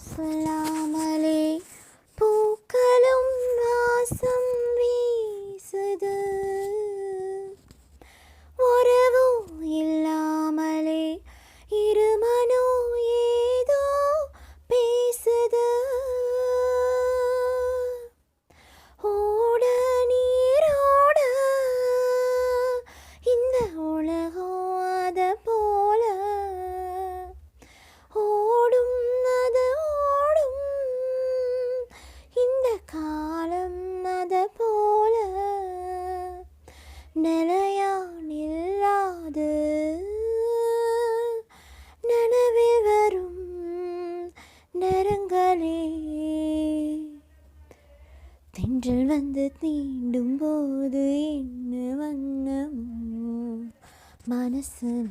சொல்லாமலே பூக்களும் வாசம் வீசுது. உறவோ இல்லாமலே இருமனோ ஏதோ பேசுது. ஓட நீரோட இந்த உலகம் அத போல ஓடும், அது ஓடும் இந்த காலம் அத போல நிலையா நில்லாது நனவில் வரும் நேரங்களே. தென்றல் வந்து தீண்டும் போது என்ன வண்ணமோ மனசுல